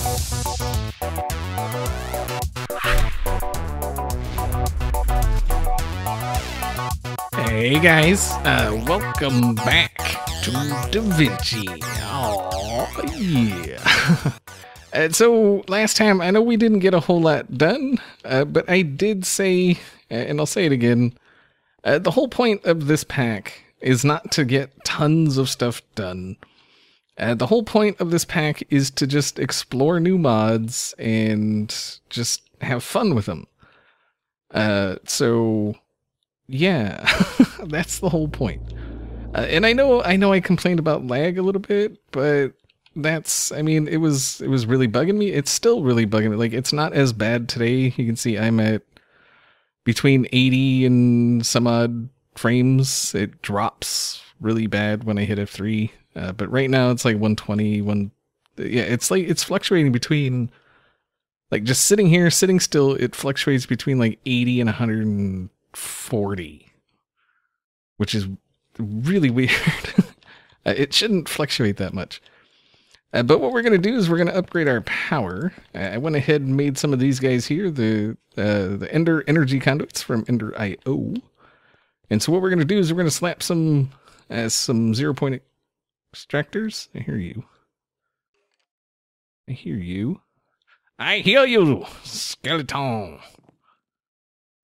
Hey guys, welcome back to DeVinci. Oh yeah. And so last time, I know we didn't get a whole lot done, but I did say, and I'll say it again, the whole point of this pack is not to get tons of stuff done. The whole point of this pack is to just explore new mods and just have fun with them. So yeah, that's the whole point. And I know I complained about lag a little bit, but that's, I mean, it was really bugging me. It's still really bugging me. Like, it's not as bad today. You can see I'm at between 80 and some odd frames. It drops really bad when I hit F3. But right now it's like 120, yeah, it's like, it's fluctuating between, like, just sitting here, sitting still, it fluctuates between like 80 and 140, which is really weird. It shouldn't fluctuate that much. But what we're going to do is we're going to upgrade our power. I went ahead and made some of these guys here, the Ender energy conduits from Ender.io. And so what we're going to do is we're going to slap some 0-point extractors. I hear you. I hear you. I hear you, skeleton.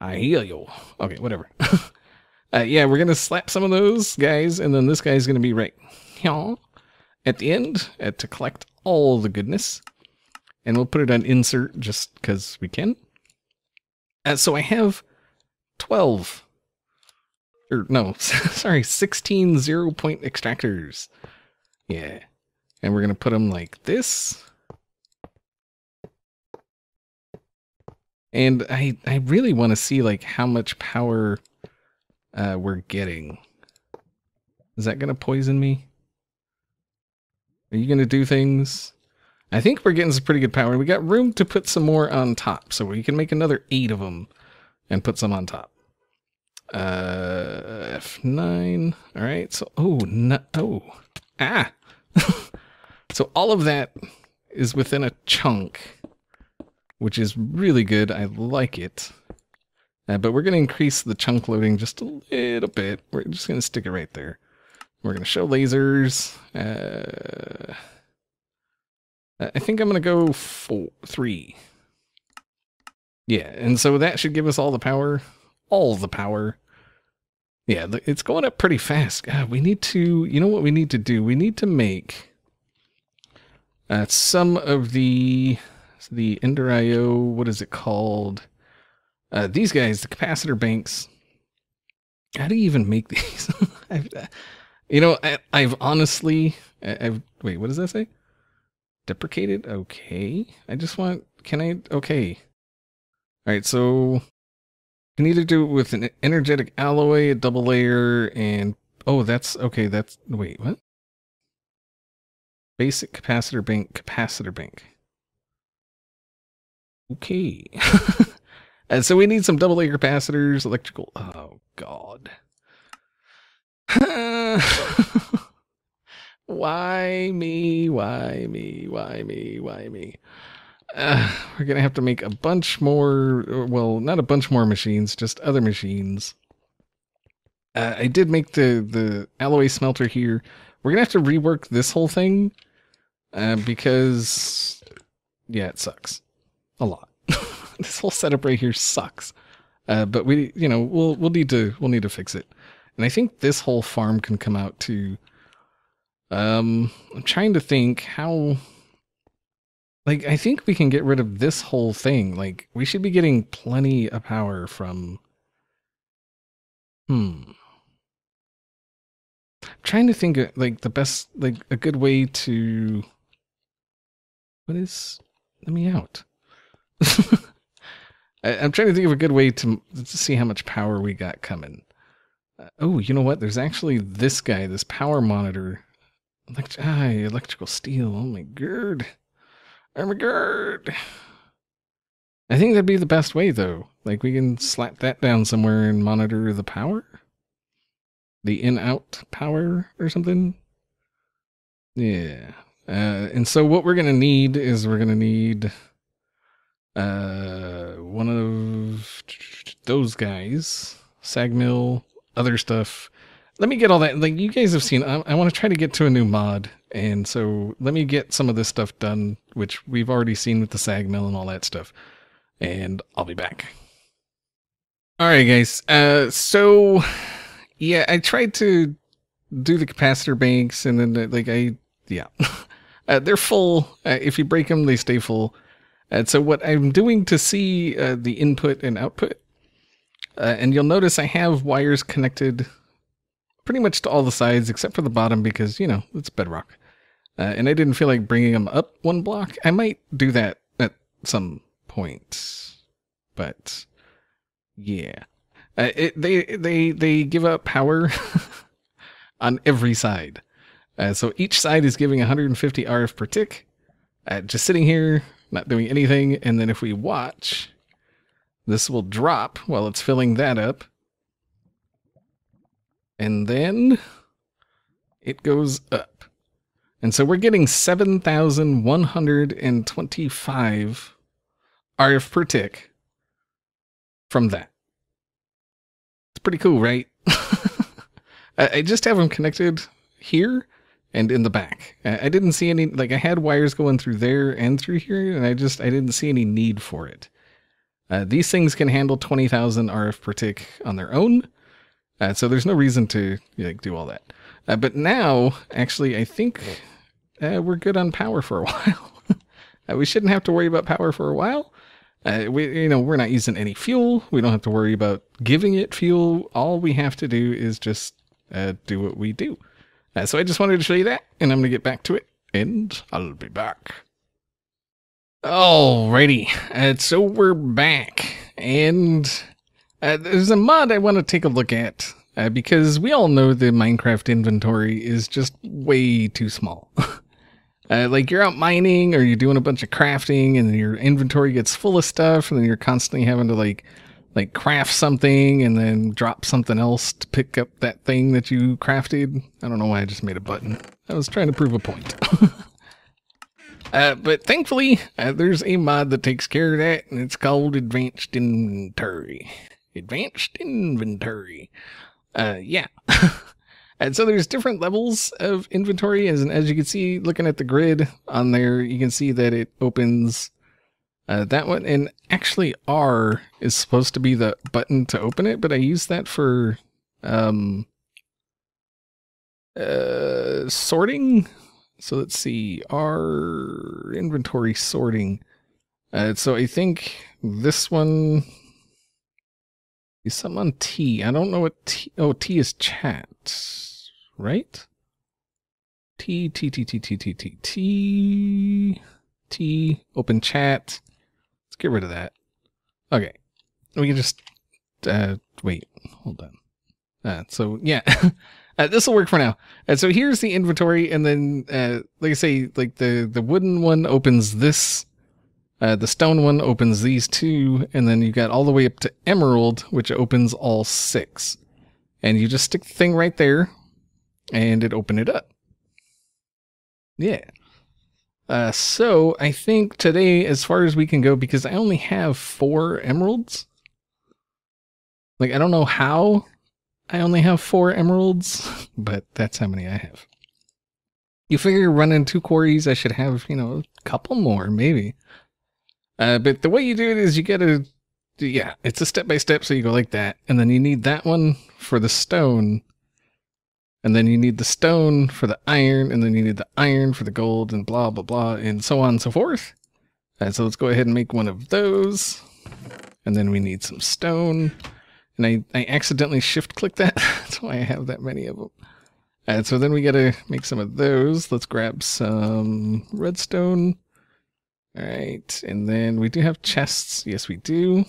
I hear you. Okay, whatever. Yeah, we're going to slap some of those guys, and then this guy's going to be right here at the end to collect all the goodness. And we'll put it on insert just because we can. So I have 12. Or no, sorry, 16 0-point extractors. Yeah. And we're going to put them like this. And I really want to see like how much power we're getting. Is that going to poison me? Are you going to do things? I think we're getting some pretty good power. We got room to put some more on top, so we can make another 8 of them and put some on top. F9. All right. So, oh, no. Oh, ah. So all of that is within a chunk, which is really good. I like it. But we're going to increase the chunk loading just a little bit. We're just going to stick it right there. We're going to show lasers. I think I'm going to go 3. Yeah, and so that should give us all the power. All the power. Yeah, it's going up pretty fast. God, we need to, you know what we need to do? We need to make some of the Ender.io, what is it called? These guys, the capacitor banks. How do you even make these? I've honestly, wait, what does that say? Deprecated? Okay. I just want, okay. All right, so you can either do it with an energetic alloy, a double layer, and, oh, that's, okay, that's, wait, what? Basic capacitor bank. Okay. And so we need some double layer capacitors, electrical, oh, God. Why me? We're going to have to make a bunch more, well, not a bunch more machines, just other machines. I did make the alloy smelter here. We're going to have to rework this whole thing because, yeah, it sucks a lot. This whole setup right here sucks. But we, we'll need to fix it. And I think this whole farm can come out too. I'm trying to think how, like, I think we can get rid of this whole thing. Like, we should be getting plenty of power from, I'm trying to think of, like, the best, like, a good way to, let me out. I'm trying to think of a good way to see how much power we got coming. Oh, you know what? There's actually this guy, this power monitor. Electrical steel. Oh my god. Oh my god. I think that'd be the best way, though. Like, we can slap that down somewhere and monitor the power? The in-out power or something? Yeah. And so what we're going to need is we're going to need one of those guys, sag mill, other stuff. Let me get all that. Like you guys have seen, I want to try to get to a new mod. And so let me get some of this stuff done, which we've already seen with the sag mill and all that stuff. And I'll be back. All right, guys. So yeah, I tried to do the capacitor banks and then yeah, they're full. If you break them, they stay full. And so what I'm doing to see the input and output, and you'll notice I have wires connected pretty much to all the sides except for the bottom because, you know, it's bedrock. And I didn't feel like bringing them up one block. I might do that at some point, but yeah. They give up power on every side. So each side is giving 150 RF per tick. Just sitting here, not doing anything. And then if we watch, this will drop while it's filling that up. And then it goes up. And so we're getting 7,125 RF per tick from that. It's pretty cool, right? I just have them connected here and in the back. I didn't see any, like I had wires going through there and through here, and I didn't see any need for it. These things can handle 20,000 RF per tick on their own. So there's no reason to do all that. But now, actually, I think we're good on power for a while. We shouldn't have to worry about power for a while. We're not using any fuel. We don't have to worry about giving it fuel. All we have to do is just do what we do. So I just wanted to show you that, and I'm going to get back to it, and I'll be back. Alrighty, so we're back, and there's a mod I want to take a look at, because we all know the Minecraft inventory is just way too small. Like you're out mining or you're doing a bunch of crafting and your inventory gets full of stuff and then you're constantly having to like craft something and then drop something else to pick up that thing that you crafted. I don't know why I just made a button. I was trying to prove a point. But thankfully, there's a mod that takes care of that, and it's called Advanced Inventory. Advanced Inventory. Yeah. And so there's different levels of inventory, as you can see, looking at the grid on there, you can see that it opens that one. And actually R is supposed to be the button to open it, but I use that for sorting. So let's see, R inventory sorting. So I think this one is something on T. I don't know what T. Oh, T is chat, right? T, open chat. Let's get rid of that. Okay. We can just, wait, hold on. So yeah, this will work for now. So here's the inventory, and then, like I say, like the wooden one opens this, the stone one opens these two, and then you got all the way up to emerald, which opens all 6. And you just stick the thing right there, and it open it up. Yeah. So I think today, as far as we can go, because I only have 4 emeralds. Like, I don't know how I only have 4 emeralds, but that's how many I have. You figure running 2 quarries, I should have, a couple more, maybe. But the way you do it is you gotta, yeah, it's a step-by-step, so you go like that, and then you need that one for the stone, and then you need the stone for the iron, and then you need the iron for the gold, and blah, blah, blah, and so on and so forth. So let's go ahead and make one of those, and then we need some stone. And I accidentally shift-clicked that. That's why I have that many of them. And so then we gotta make some of those. Let's grab some redstone. All right, and then we do have chests. Yes, we do.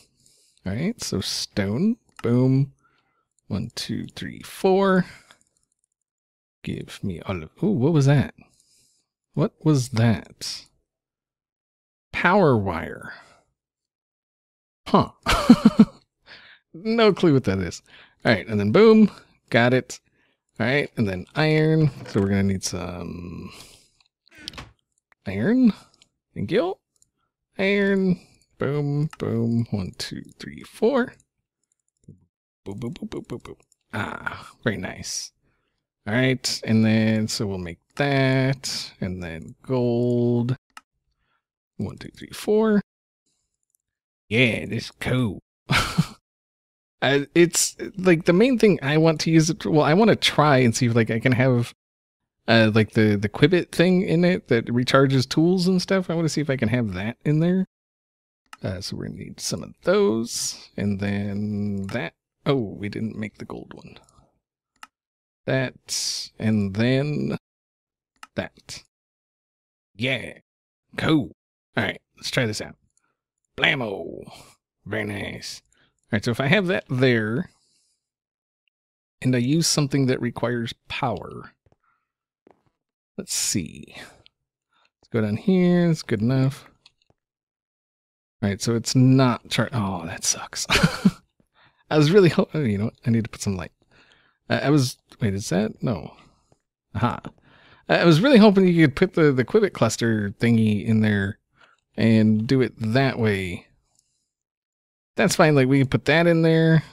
All right, so stone. Boom. 1, 2, 3, 4. Give me all of... Ooh, what was that? What was that? Power wire. Huh. No clue what that is. All right, and then boom, got it. All right, and then iron. So we're gonna need some Iron. Thank you. Iron. Boom, boom. 1, 2, 3, 4. Boop, boop, boop, boop, boop, boop. Ah, very nice. All right, and then, so we'll make that, and then gold. 1, 2, 3, 4. Yeah, this is cool. It's like the main thing I want to use it. Well, I want to try and see if like I can have like the Quibbit thing in it that recharges tools and stuff. I want to see if I can have that in there. So we're gonna need some of those, and then that. Oh, we didn't make the gold one. That, and then that. Yeah, cool. All right, let's try this out. Blammo. Very nice. All right, so if I have that there, and I use something that requires power, let's see. Let's go down here. It's good enough. All right, so it's not oh, that sucks. I was really hoping, you know what? I need to put some light. Wait, is that? No. Aha. I was really hoping you could put the Quibbit cluster thingy in there and do it that way. That's fine. Like, we can put that in there.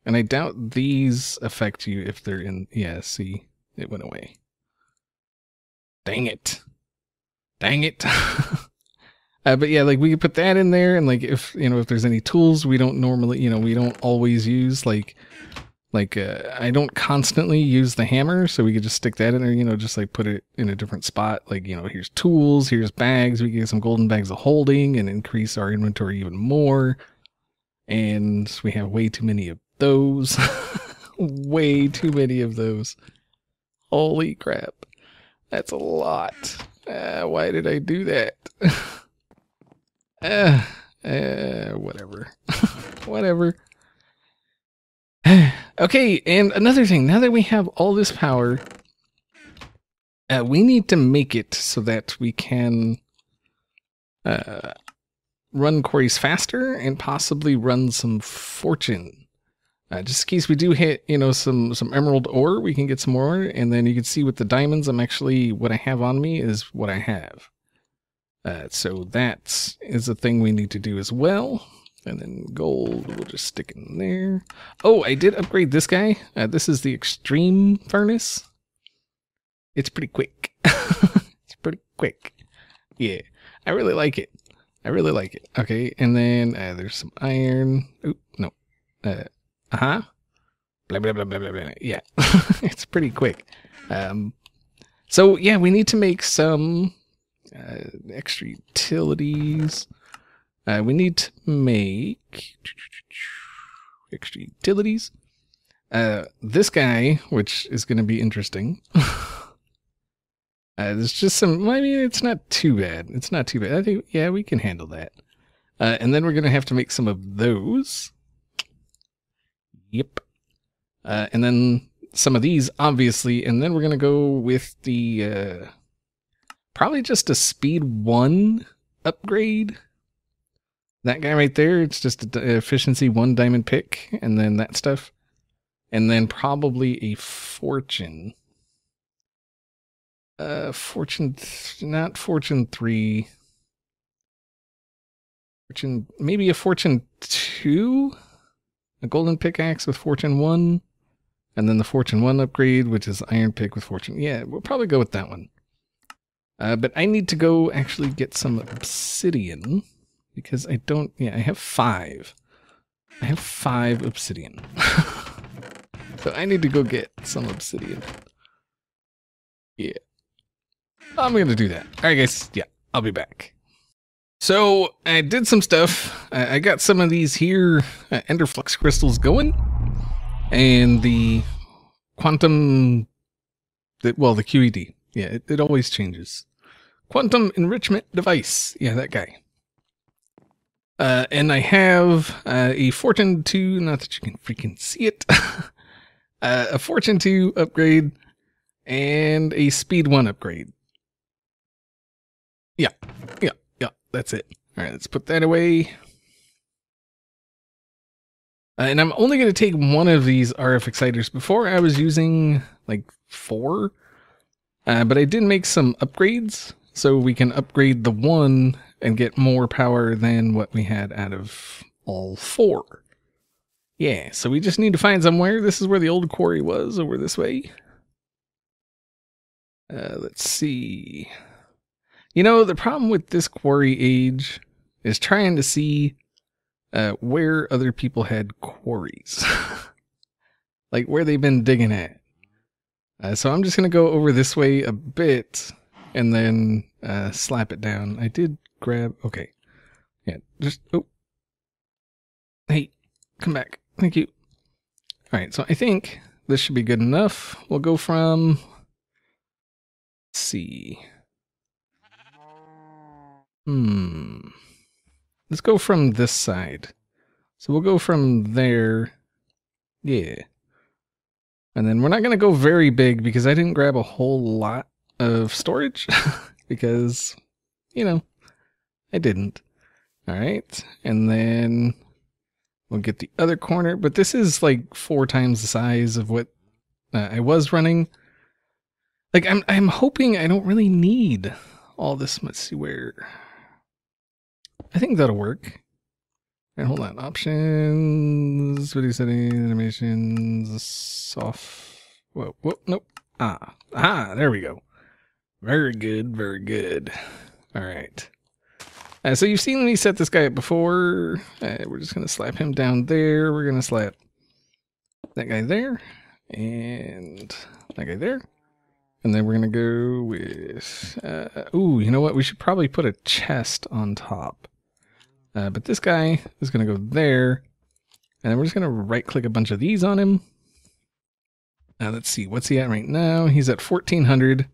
And I doubt these affect you if they're in. Yeah, see? It went away. Dang it. Dang it. But yeah, like, we could put that in there. And, like, if, you know, if there's any tools we don't normally, you know, we don't always use, like I don't constantly use the hammer, so we could just stick that in there, you know, just like put it in a different spot. Like, you know, here's tools, here's bags. We can get some golden bags of holding and increase our inventory even more. And we have way too many of those. Way too many of those. Holy crap. That's a lot. Why did I do that? Whatever. Whatever. Okay, and another thing, now that we have all this power, we need to make it so that we can run quarries faster and possibly run some fortune. Just in case we do hit, you know, some emerald ore, we can get some more, and then you can see with the diamonds, what I have on me is what I have. So that is a thing we need to do as well. And then gold, we'll just stick in there. Oh, I did upgrade this guy. This is the extreme furnace. It's pretty quick. It's pretty quick. Yeah, I really like it. I really like it. Okay, and then there's some iron. Oop, no. Blah, blah, blah, blah, blah, blah. Yeah, it's pretty quick. So, yeah, we need to make some extra utilities. We need to make extra utilities. This guy, which is going to be interesting. There's just some, I mean, it's not too bad. It's not too bad. I think, yeah, we can handle that. And then we're going to have to make some of those. Yep. And then some of these, obviously. And then we're going to go with the, probably just a speed 1 upgrade. That guy right there, it's just a efficiency 1 diamond pick, and then that stuff. And then probably a fortune. Not fortune 3. Maybe a fortune 2? A golden pickaxe with fortune 1. And then the fortune 1 upgrade, which is iron pick with fortune. Yeah, we'll probably go with that one. But I need to go actually get some obsidian. Because I don't, yeah, I have 5. I have 5 obsidian. So I need to go get some obsidian. Yeah. I'm going to do that. All right, guys. Yeah, I'll be back. So I did some stuff. I got some of these here ender flux crystals going. And the quantum, well, the QED. Yeah, it always changes. Quantum enrichment device. Yeah, that guy. And I have a Fortune 2, not that you can freaking see it, a Fortune 2 upgrade and a Speed 1 upgrade. Yeah, that's it. All right, let's put that away. And I'm only going to take one of these RF exciters. Before I was using like 4, but I did make some upgrades. so we can upgrade the one and get more power than what we had out of all 4. Yeah, so we just need to find somewhere. This is where the old quarry was, over this way. Let's see. You know, the problem with this quarry age is trying to see where other people had quarries. Like where they've been digging at. So I'm just going to go over this way a bit and then slap it down. I did grab... Okay. Yeah, just... Oh. Hey, come back. Thank you. Alright, so I think this should be good enough. We'll go from... Let's see. Let's go from this side. So we'll go from there. Yeah. And then we're not going to go very big because I didn't grab a whole lot of storage. Because, you know, I didn't. Alright. And then we'll get the other corner. But this is like 4 times the size of what I was running. Like, I'm hoping I don't really need all this. Let's see where... I think that'll work. And hold on. Options, video settings, animations, soft. Whoa, whoa, nope. There we go. Very good, very good. All right. So you've seen me set this guy up before. We're just going to slap him down there. We're going to slap that guy there. And that guy there. And then we're going to go with... ooh, you know what? We should probably put a chest on top. But this guy is going to go there. And then we're just going to right-click a bunch of these on him. Let's see. What's he at right now? He's at 1,400.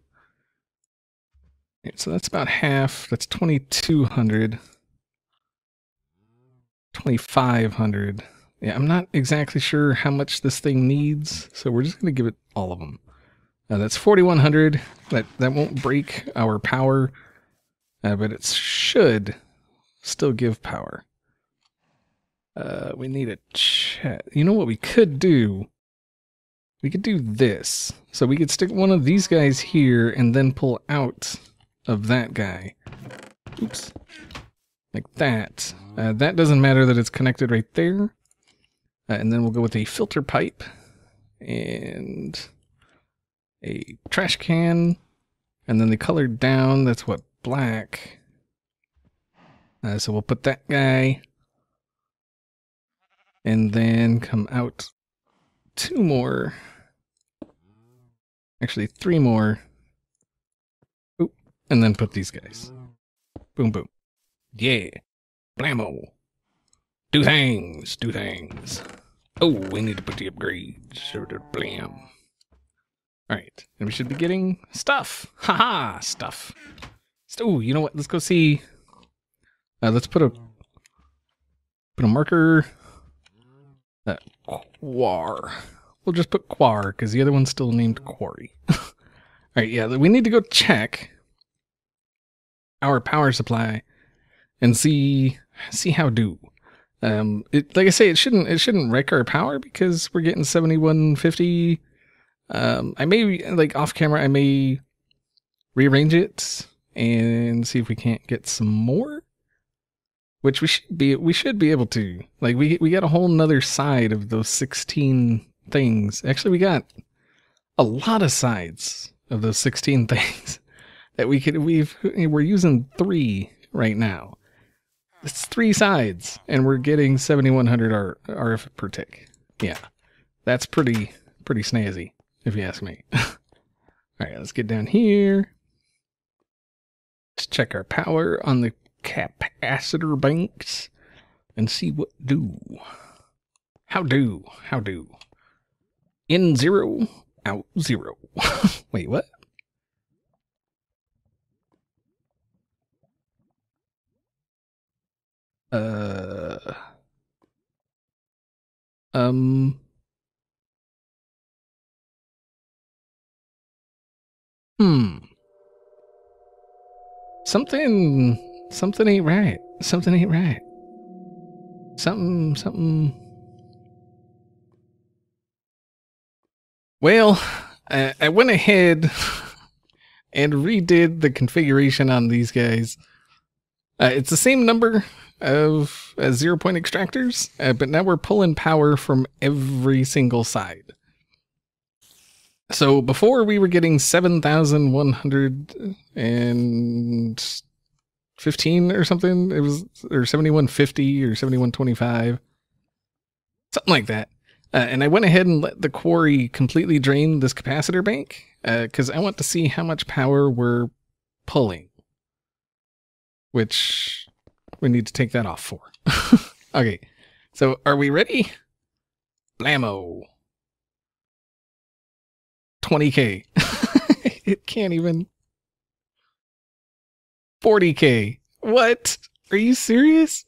Right, so that's about half. That's 2,200. 2,500. Yeah, I'm not exactly sure how much this thing needs. So we're just going to give it all of them. That's 4,100. That won't break our power. But it should... still give power. We need a chat. You know what we could do? We could do this. So we could stick one of these guys here and then pull out of that guy. Oops. Like that. That doesn't matter that it's connected right there. And then we'll go with a filter pipe and a trash can. And then the color down, that's what, black. So we'll put that guy. And then come out 2 more. Actually, 3 more. Oop. And then put these guys. Boom, boom. Yeah. Blammo. Do things. Do things. Oh, we need to put the upgrades. Sort of blam. Alright. And we should be getting stuff. Haha, stuff. Oh, you know what? Let's go see. Let's put a marker. Quar. We'll just put Quar because the other one's still named Quarry. Alright, yeah, we need to go check our power supply and see how do. Like I say, it shouldn't wreck our power because we're getting 7150. I may, like off camera, I may rearrange it and see if we can't get some more. Which we should be able to. Like we got a whole nother side of those 16 things. Actually, we got a lot of sides of those 16 things that we're using 3 right now. It's 3 sides, and we're getting 7,100 RF per tick. Yeah, that's pretty snazzy, if you ask me. All right, let's get down here. Let's check our power on the capacitor banks and see what do. How do? In 0, out 0. Wait, what? Something ain't right. Something ain't right. Something. Well, I went ahead and redid the configuration on these guys. It's the same number of 0-point extractors, but now we're pulling power from every single side. So before we were getting 7,115 or something, it was, or 7,150 or 7,125, something like that. And I went ahead and let the quarry completely drain this capacitor bank, because I want to see how much power we're pulling, which we need to take that off for. Okay, so are we ready? Blammo. 20K. It can't even. 40K. What? Are you serious?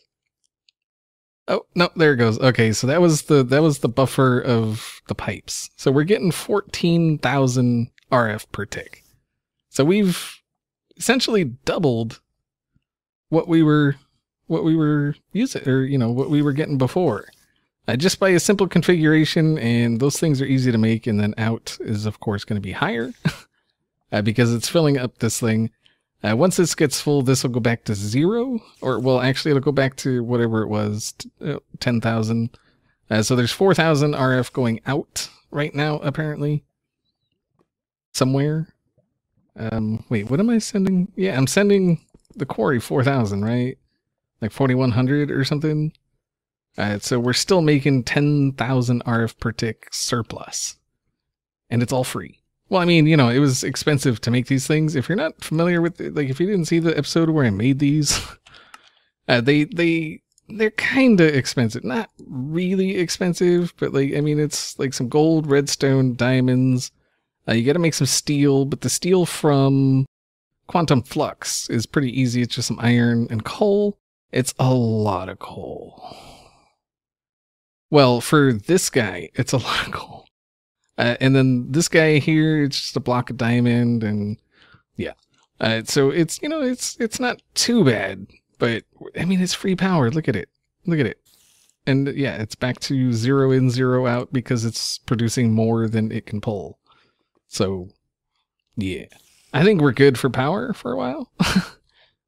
Oh, no, there it goes. Okay, so that was the buffer of the pipes. So we're getting 14,000 RF per tick. So we've essentially doubled what we were using, or what we were getting before. Just by a simple configuration, and those things are easy to make, and then out is of course going to be higher because it's filling up this thing. Once this gets full, this will go back to 0, or well, actually it'll go back to whatever it was, 10,000. So there's 4,000 RF going out right now, apparently, somewhere. Wait, what am I sending? Yeah, I'm sending the quarry 4,000, right? Like 4,100 or something. So we're still making 10,000 RF per tick surplus, and it's all free. Well, I mean, it was expensive to make these things. If you're not familiar with it, like if you didn't see the episode where I made these, they're kind of expensive. Not really expensive, but like, I mean, it's like some gold, redstone, diamonds. You got to make some steel, but the steel from Quantum Flux is pretty easy. It's just some iron and coal. It's a lot of coal. Well, for this guy, it's a lot of coal. And then this guy here, it's just a block of diamond, and yeah. So it's, it's not too bad, but I mean, it's free power. Look at it. Look at it. And yeah, it's back to 0 in, 0 out because it's producing more than it can pull. So yeah, I think we're good for power for a while.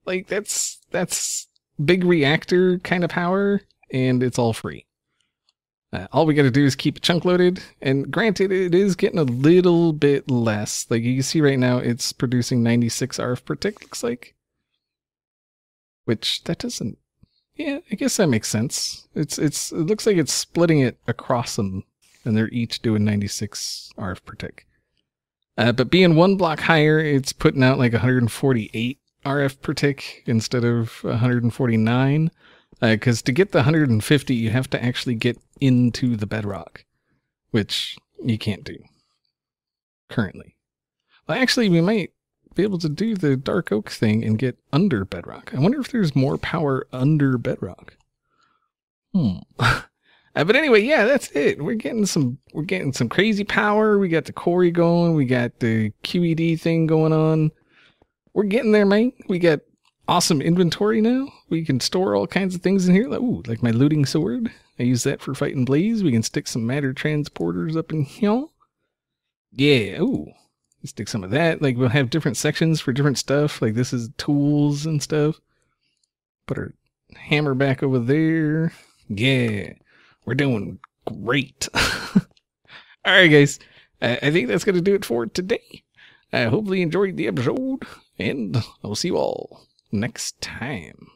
Like that's big reactor kind of power, and it's all free. All we got to do is keep a chunk loaded, and granted, it is getting a little bit less. Like you can see right now, it's producing 96 RF per tick, looks like. Which, that doesn't... Yeah, I guess that makes sense. It looks like it's splitting it across them, and they're each doing 96 RF per tick. But being one block higher, it's putting out like 148 RF per tick instead of 149. Because to get the 150, you have to actually get into the bedrock, which you can't do currently. Well, actually, we might be able to do the dark oak thing and get under bedrock. I wonder if there's more power under bedrock. But anyway, yeah, that's it. We're getting some crazy power. We got the quarry going. We got the QED thing going on. We're getting there, man. We got awesome inventory now. We can store all kinds of things in here. Like my looting sword. I use that for fighting Blaze. We can stick some matter transporters up in here. Yeah, ooh. Stick some of that. Like we'll have different sections for different stuff. Like this is tools and stuff. Put our hammer back over there. Yeah, we're doing great. All right, guys. I think that's going to do it for today. I hopefully you enjoyed the episode, and I'll see you all next time.